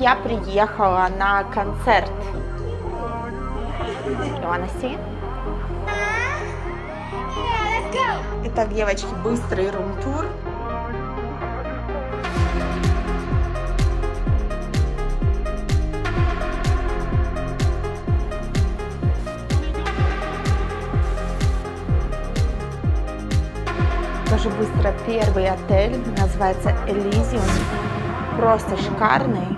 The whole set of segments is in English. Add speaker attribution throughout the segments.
Speaker 1: я приехала на концерт. You wanna see? Итак, девочки, быстрый рум-тур. Тоже быстро первый отель, называется Elysium. Просто шикарный.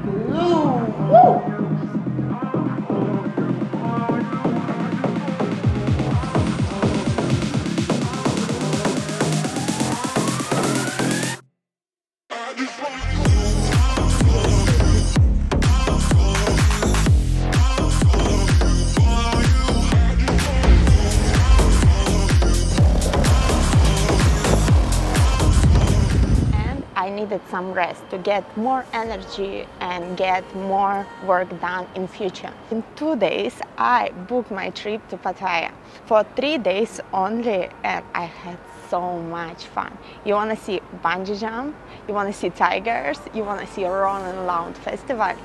Speaker 1: I needed some rest to get more energy and get more work done in future. In 2 days, I booked my trip to Pattaya for 3 days only, and I had so much fun. You want to see bungee jump, you want to see tigers, you want to see Roland Lounge Festival.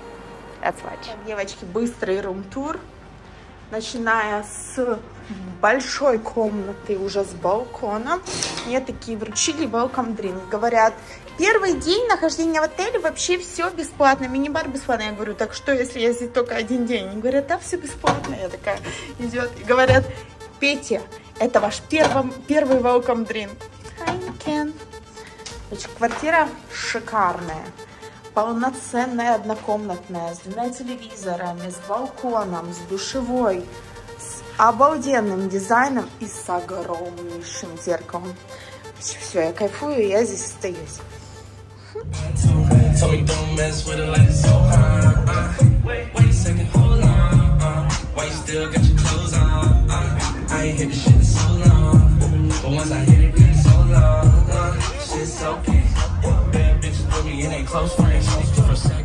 Speaker 1: Let's watch. Девочки, быстрый рум-тур, начиная с большой комнаты, уже с балконом. Мне такие вручили welcome drink. Говорят, первый день нахождения в отеле вообще все бесплатно, мини-бар бесплатно. Я говорю, так что, если я здесь только 1 день? Они говорят, да, все бесплатно. Я такая, идет. И говорят, Петя, это ваш первый welcome drink. Hi, Ken. Значит, квартира шикарная. Полноценная однокомнатная, с 2 телевизорами, с балконом, с душевой, с обалденным дизайном и с огромнейшим зеркалом. Все, я кайфую, я здесь остаюсь.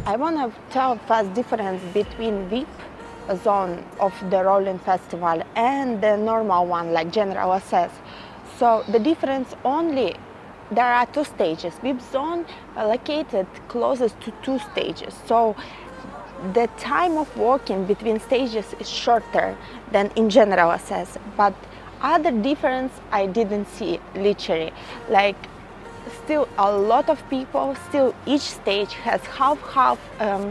Speaker 1: I want to tell first difference between VIP zone of the Roland Festival and the normal one, like general access. So the difference only, there are 2 stages. VIP zone located closest to 2 stages. So the time of walking between stages is shorter than in general access. But other difference I didn't see literally. Like still a lot of people, still each stage has half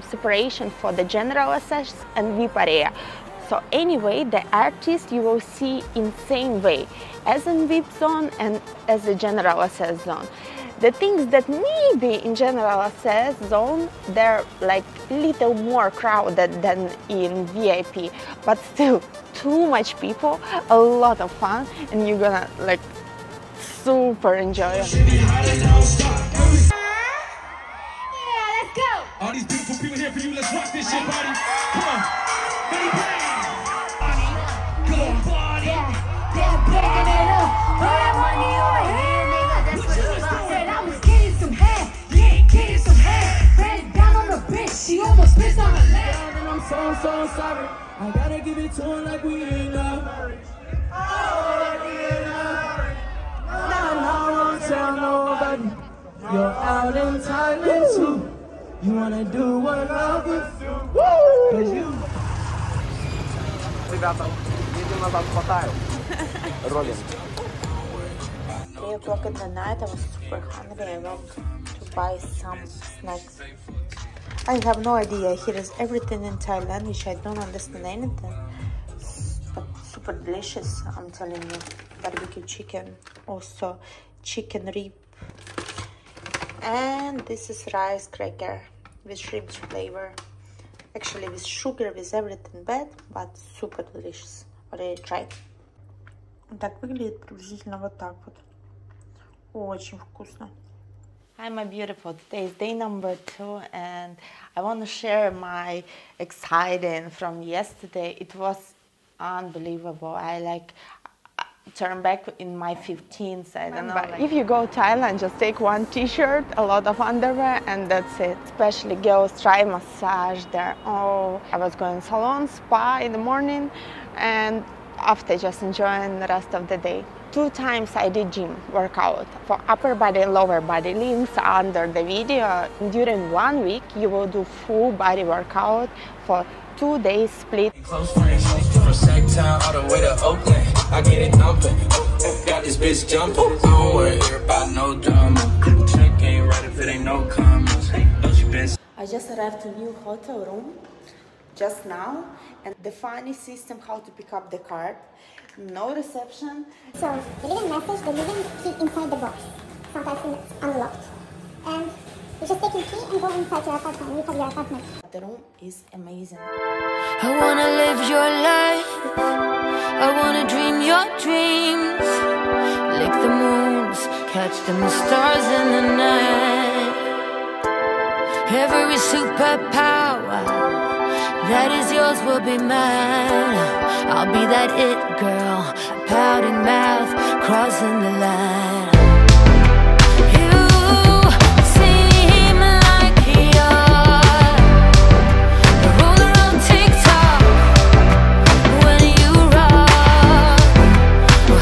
Speaker 1: separation for the general access and VIP area. So anyway, the artists you will see in same way as in VIP zone and as the general access zone. The things that maybe in general access zone, they're like little more crowded than in VIP, but still too much people, a lot of fun, and you're gonna like super enjoy it.
Speaker 2: Yeah, let's go! All these beautiful people here for you, let's rock this shit, buddy. Come on. Ready, bang! Good body. They're breaking it up. All that money over here, nigga. That's what it was. Said I was getting some head. Yeah, getting some head. Ran it down on the bitch. She almost pissed on her leg. And I'm so sorry. I gotta give it to her like we ain't love. Oh, like we ain't love. I won't tell nobody. You're out in Thailand too. You wanna do what love is do? Cause you.
Speaker 3: Ребята, едем назад в Паттайю. Роллинг.
Speaker 1: 3 o'clock in the night, I was super hungry. I went to buy some snacks. I have no idea. Here is everything in Thailand, which I don't understand anything. But super delicious, I'm telling you. Barbecue chicken, also chicken rib. And this is rice cracker with shrimp flavor. Actually with sugar, with everything bad, but super delicious. Already tried. Так выглядит приблизительно вот так вот. Очень вкусно. Hi my beautiful, today is day number 2 and I want to share my exciting from yesterday. It was unbelievable. I turn back in my 15th, I don't know. If you go to Thailand, just take 1 t-shirt, a lot of underwear, and that's it. Especially girls try massage there. Oh, I was going salon, spa in the morning, and after just enjoying the rest of the day. 2 times I did gym workout for upper body and lower body. Links under the video. During 1 week you will do full body workout for 2 days split.
Speaker 2: Close friends from Sacktown all the way to Oakland. I get it thumping. Got this bitch jumping. I don't worry about no drama. Check ain't right if it ain't no commas.
Speaker 1: I just arrived to new hotel room just now, and the funny system how to pick up the card. No reception.
Speaker 4: So you leave a message, the leaving key inside the box. Sometimes it's unlocked. And you just take your key and go inside your apartment. You have your apartment.
Speaker 1: The room is amazing.
Speaker 5: I wanna live your life. I wanna dream your dreams. Lick the moons, catch them stars in the night. Every superpower that is yours will be mine. I'll be that it girl, pouting mouth, crossing the line. You seem like you're the ruler of TikTok when you rock.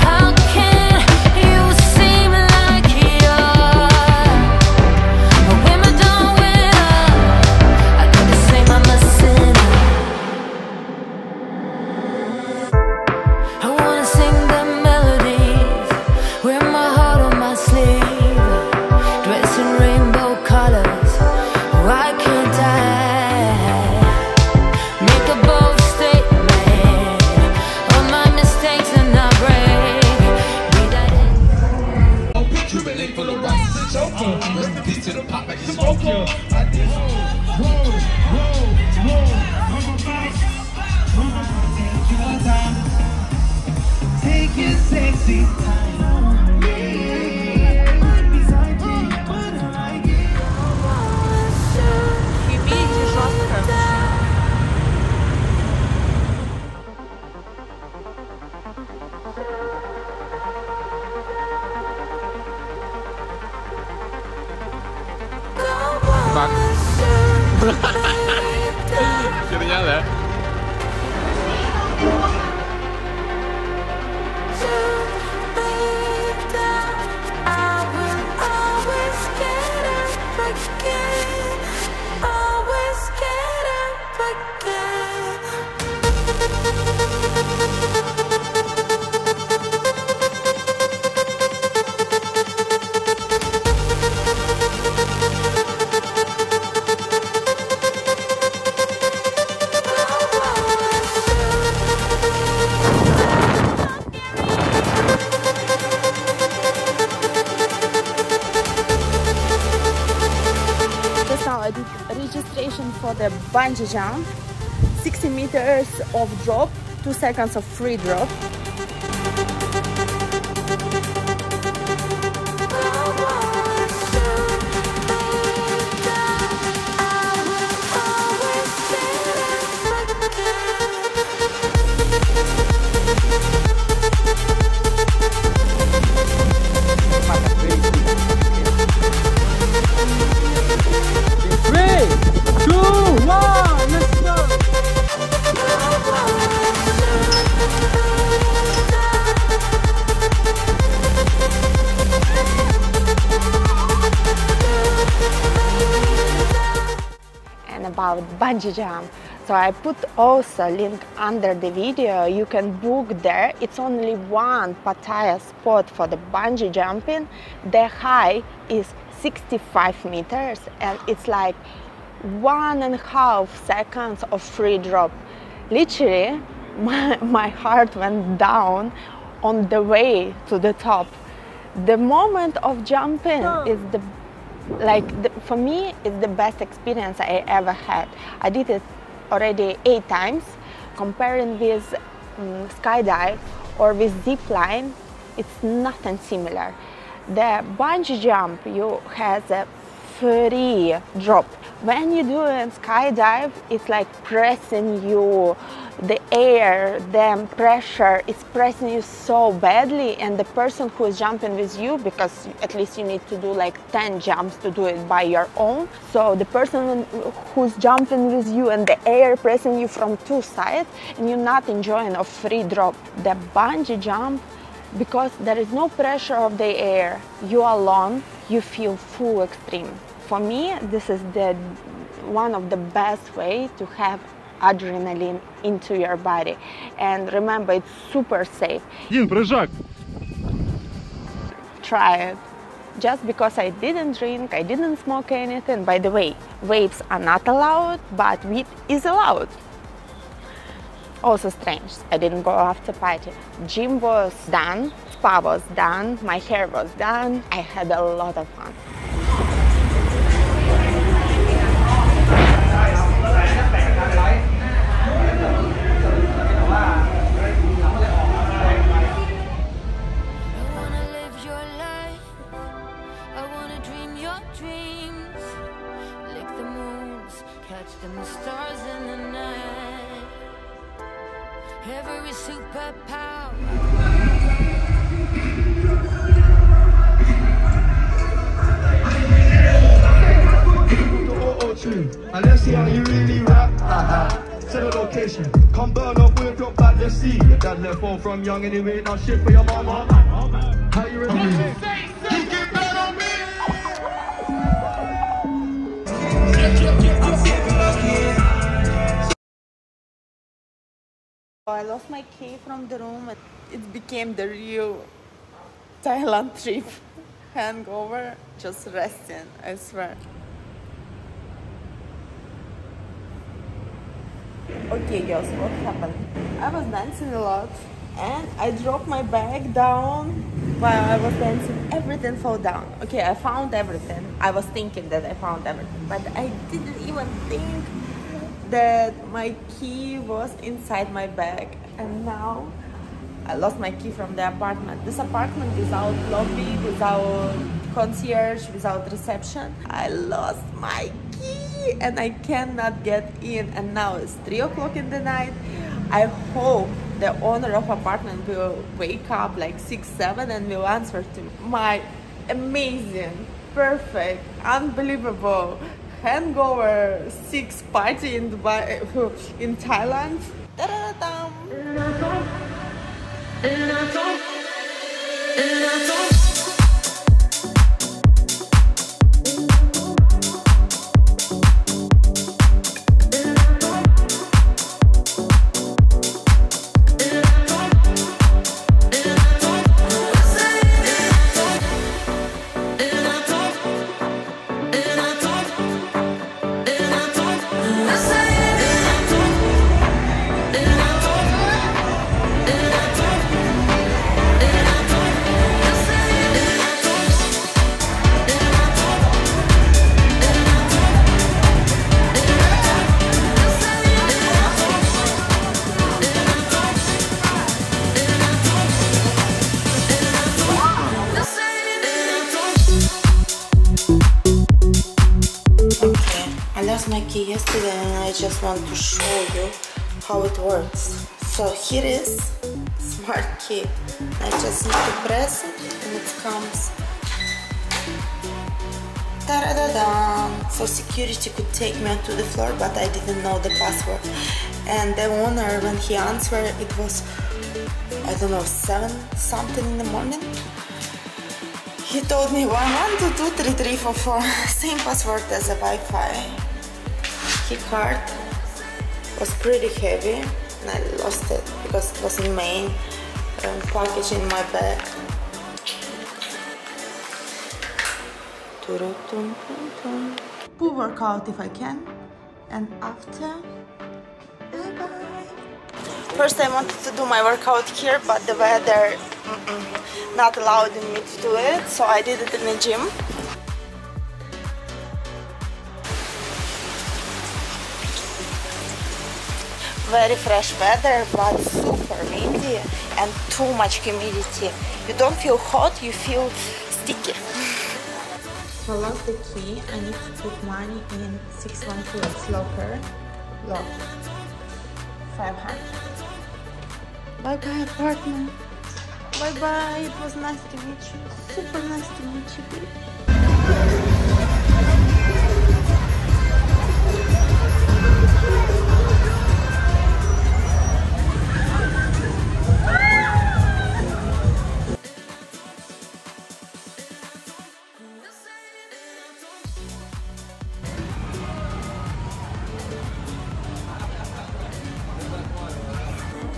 Speaker 5: How can you seem like you're a Wimbledon winner? I got the same, I'm a sinner. I wanna sing the melodies, wear my heart on my sleeve, dress in rainbow colors, why can't I make a bold statement on my mistakes and not break? Be that
Speaker 2: Cuban link full of rice and choker. Rest in peace to the pop like a smoker. I did.
Speaker 6: Take your sexy time on me. Right beside me, but I like it.
Speaker 1: Химия жесткая.
Speaker 3: Херня, да?
Speaker 1: Just now I did registration for the bungee jump. 60 meters of drop, 2 seconds of free drop. About bungee jump, so I put also link under the video. You can book there. It's only one Pattaya spot for the bungee jumping. The height is 65 meters and it's like 1.5 seconds of free drop. Literally my heart went down on the way to the top. The moment of jumping is for me, it's the best experience I ever had. I did it already 8 times. Comparing with skydive or with zip line, it's nothing similar. The bungee jump, you has a free drop. When you do a skydive, it's like pressing you, the air, the pressure is pressing you so badly, and the person who is jumping with you, because at least you need to do like 10 jumps to do it by your own, so the person who's jumping with you and the air pressing you from 2 sides, and you're not enjoying a free drop. The bungee jump because there is no pressure of the air. You are alone, you feel full extreme. For me, this is one of the best way to have adrenaline into your body. And remember, it's super safe. Try it. Just because I didn't drink, I didn't smoke anything. By the way, vapes are not allowed, but weed is allowed. Also strange, I didn't go after party. Gym was done, spa was done, my hair was done. I had a lot of fun.
Speaker 5: The stars in the night, every superpower.
Speaker 6: And let's see how you really rap. To the location, come burn up with your bad, let's see. Your dad left home from young and he made no shit for your mama. How you really? You get better on me.
Speaker 1: I lost my key from the room and it became the real Thailand trip. Hangover, just resting, I swear. Okay girls, what happened? I was dancing a lot and I dropped my bag down while I was dancing. Everything fell down. Okay, I found everything. I was thinking that I found everything, but I didn't even think that my key was inside my bag. And now I lost my key from the apartment. This apartment without lobby, without concierge, without reception. I lost my key and I cannot get in. And now it's 3 o'clock in the night. I hope the owner of apartment will wake up like 6, 7 and will answer to my amazing, perfect, unbelievable hangover 6 party in Dubai, in Thailand. Ta-da-da-dam. My key yesterday and I just want to show you how it works. So here is smart key. I just need to press it and it comes. Ta-da-da-da! So security could take me onto the floor, but I didn't know the password. And the owner, when he answered, it was, I don't know, 7 something in the morning. He told me 1, 1, 2, 2, 3, 3, 4, 4. Same password as a Wi-Fi. Key card was pretty heavy and I lost it because it was in main package in my bag. Pool workout if I can, and after, bye-bye. First I wanted to do my workout here, but the weather not allowed me to do it, so I did it in the gym. Very fresh weather, but super windy and too much humidity. You don't feel hot, you feel sticky. I lost the key. I need to put money in 612 locker. Lock. 500. Bye bye apartment. Bye bye. It was nice to meet you. Super nice to meet you, babe.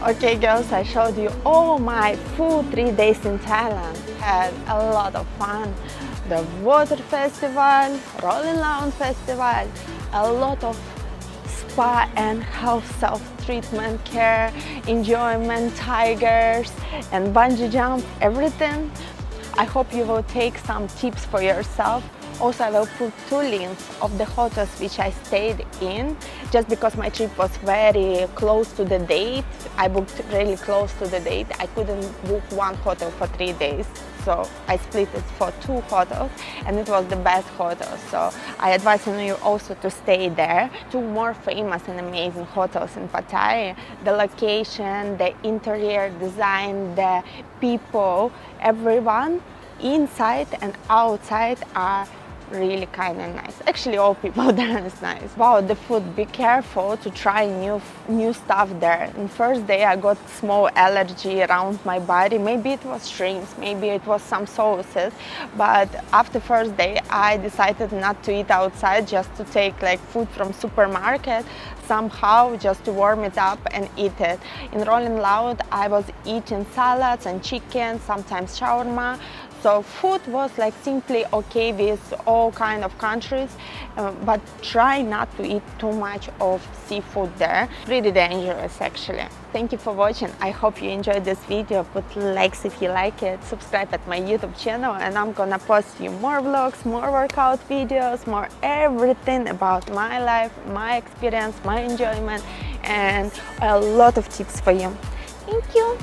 Speaker 1: Okay girls, I showed you all my food 3 days in Thailand. Had a lot of fun. The water festival, Rolling Loud festival, a lot of spa and health self-treatment care, enjoyment, tigers and bungee jump, everything. I hope you will take some tips for yourself. Also, I will put 2 links of the hotels which I stayed in, just because my trip was very close to the date. I booked really close to the date. I couldn't book one hotel for 3 days, so I split it for 2 hotels, and it was the best hotel. So I advise you also to stay there. 2 more famous and amazing hotels in Pattaya. The location, the interior design, the people, everyone inside and outside are really kind and nice. Actually, all people there is nice. About the food, be careful to try new stuff there. In first day I got small allergy around my body. Maybe it was shrimps, maybe it was some sauces, but after first day I decided not to eat outside, just to take like food from supermarket somehow, just to warm it up and eat it. In Rolling Loud I was eating salads and chicken, sometimes shawarma. So food was like simply okay with all kind of countries, but try not to eat too much of seafood there. Pretty dangerous actually. Thank you for watching. I hope you enjoyed this video. Put likes if you like it, subscribe at my YouTube channel, and I'm gonna post you more vlogs, more workout videos, more everything about my life, my experience, my enjoyment, and a lot of tips for you. Thank you.